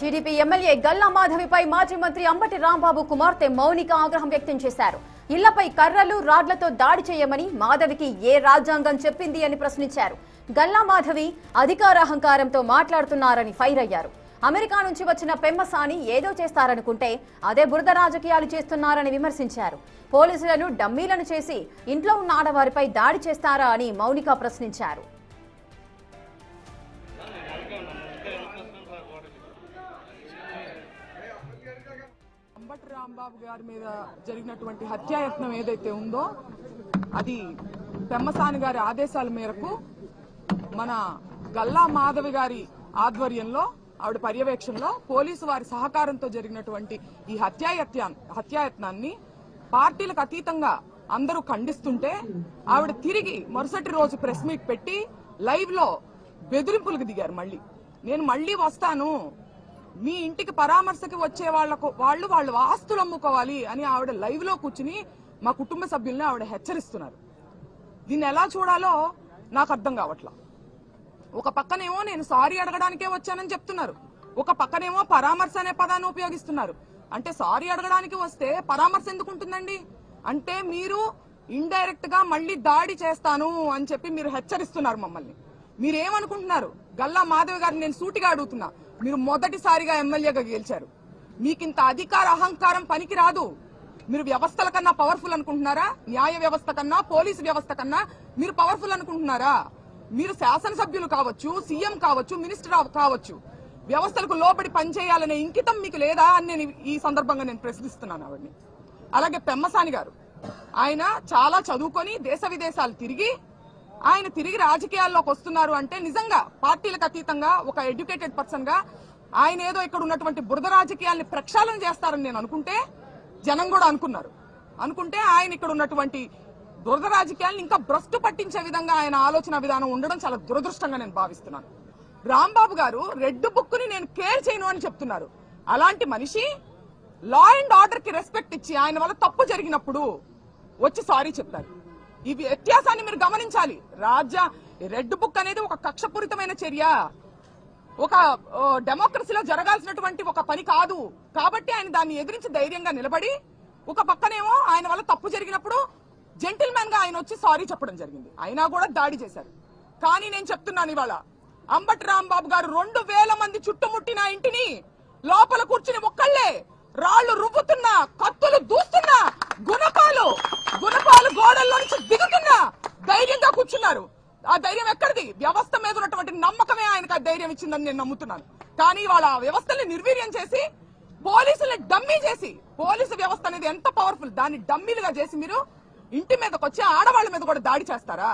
TDP MLA Galla మాధవిపై మాజీ మంత్రి అంబటి రాంబాబు కుమార్తె మౌనిక ఆగ్రహం వ్యక్తం చేశారు. ఇళ్లపై కర్రలు రాడ్లతో దాడి చేయమని మాధవికి ఏ రాజ్యాంగం చెప్పింది అని ప్రశ్నించారు. గల్లా మాధవి అధికారాహంకారంతో మాట్లాడుతున్నారని ఫైర్ అయ్యారు. అమెరికా నుంచి వచ్చిన పెమ్మసాని ఏదో చేస్తారనుకుంటే అదే బురద రాజకీయాలు చేస్తున్నారని విమర్శించారు. పోలీసులను డమ్మీలను చేసి ఇంట్లో ఉన్న ఆడవారిపై దాడి చేస్తారా అని మౌనిక ప్రశ్నించారు. అంబటి రాంబాబు గారి మీద జరిగినటువంటి హత్యాయత్నం ఏదైతే ఉందో అది పెమ్మసాని గారి ఆదేశాల మేరకు మన గల్లా మాధవి గారి ఆధ్వర్యంలో ఆవిడ పర్యవేక్షణలో పోలీసు వారి సహకారంతో జరిగినటువంటి ఈ హత్యాయత్నాన్ని పార్టీలకు అతీతంగా అందరూ ఖండిస్తుంటే ఆవిడ తిరిగి మరుసటి రోజు ప్రెస్ మీట్ పెట్టి లైవ్ లో బెదిరింపులకు దిగారు. నేను మళ్ళీ వస్తాను, మీ ఇంటికి పరామర్శకి వచ్చే వాళ్ళు ఆస్తులు అమ్ముకోవాలి అని ఆవిడ లైవ్ లో కూర్చుని మా కుటుంబ సభ్యుల్ని ఆవిడ హెచ్చరిస్తున్నారు. దీన్ని ఎలా చూడాలో నాకు అర్థం కావట్లా. ఒక పక్కనేమో నేను సారీ అడగడానికే వచ్చానని చెప్తున్నారు, ఒక పక్కనేమో పరామర్శ అనే పదాన్ని ఉపయోగిస్తున్నారు. అంటే సారీ అడగడానికి వస్తే పరామర్శ ఎందుకు ఉంటుందండి? అంటే మీరు ఇండైరెక్ట్ గా మళ్ళీ దాడి చేస్తాను అని చెప్పి మీరు హెచ్చరిస్తున్నారు మమ్మల్ని. మీరేమనుకుంటున్నారు? గల్లా మాధవి గారిని నేను సూటిగా అడుగుతున్నా, మీరు మొదటిసారిగా ఎమ్మెల్యేగా గెలిచారు, మీకింత అధికార అహంకారం పనికి రాదు. మీరు వ్యవస్థల కన్నా పవర్ఫుల్ అనుకుంటున్నారా? న్యాయ వ్యవస్థ కన్నా, పోలీసు వ్యవస్థ కన్నా మీరు పవర్ఫుల్ అనుకుంటున్నారా? మీరు శాసనసభ్యులు కావచ్చు, సీఎం కావచ్చు, మినిస్టర్ కావచ్చు, వ్యవస్థలకు లోబడి పనిచేయాలనే ఇంకితం మీకు లేదా అని నేను ఈ సందర్భంగా నేను ప్రశ్నిస్తున్నాను ఆవిడ్ని. అలాగే పెమ్మసాని గారు, ఆయన చాలా చదువుకొని దేశ విదేశాలు తిరిగి ఆయన తిరిగి రాజకీయాల్లోకి వస్తున్నారు అంటే నిజంగా పార్టీలకు అతీతంగా ఒక ఎడ్యుకేటెడ్ పర్సన్ గా ఆయన ఏదో ఇక్కడ ఉన్నటువంటి బురద రాజకీయాల్ని ప్రక్షాళన చేస్తారని నేను అనుకుంటే, జనం కూడా అనుకుంటే ఆయన ఇక్కడ ఉన్నటువంటి బురద రాజకీయాలను ఇంకా భ్రష్టు పట్టించే విధంగా ఆయన ఆలోచన విధానం ఉండడం చాలా దురదృష్టంగా నేను భావిస్తున్నాను. రాంబాబు గారు రెడ్ బుక్ ని నేను కేర్ చేయను అని చెప్తున్నారు. అలాంటి మనిషి లా అండ్ ఆర్డర్ కి రెస్పెక్ట్ ఇచ్చి ఆయన వల్ల తప్పు జరిగినప్పుడు వచ్చి సారీ చెప్తారు. ఈ వ్యత్యాసాన్ని మీరు గమనించాలి. రెడ్ బుక్ అనేది ఒక కక్షపూరితమైన చర్య, ఒక డెమోక్రసీలో జరగాల్సినటువంటి ఒక పని కాదు. కాబట్టి ఆయన దాన్ని ఎదిరించి ధైర్యంగా నిలబడి, ఒక పక్కనేమో ఆయన వల్ల తప్పు జరిగినప్పుడు జెంటిల్మెన్ గా ఆయన వచ్చి సారీ చెప్పడం జరిగింది. అయినా కూడా దాడి చేశారు. కానీ నేను చెప్తున్నాను, ఇవాళ అంబటి రాంబాబు గారు 2000 మంది చుట్టుముట్టిన ఇంటిని లోపల కూర్చుని ఒక్కళ్లే రాళ్లు రువ్వుతున్నా, కత్తులు దూస్తున్నా, గుణపాలు గోడల్లో నుంచి దిగుతున్నా ధైర్యంగా కూర్చున్నారు. ఆ ధైర్యం ఎక్కడిది? వ్యవస్థ మీద ఉన్నటువంటి నమ్మకమే ఆయనకు ఆ ధైర్యం ఇచ్చిందని నేను నమ్ముతున్నాను. కానీ వాళ్ళ వ్యవస్థని నిర్వీర్యం చేసి, పోలీసుల్ని డమ్మీ చేసి, పోలీసు వ్యవస్థ అనేది ఎంత పవర్ఫుల్, దాన్ని డమ్మీలుగా చేసి మీరు ఇంటి మీదకి వచ్చి ఆడవాళ్ల మీద కూడా దాడి చేస్తారా?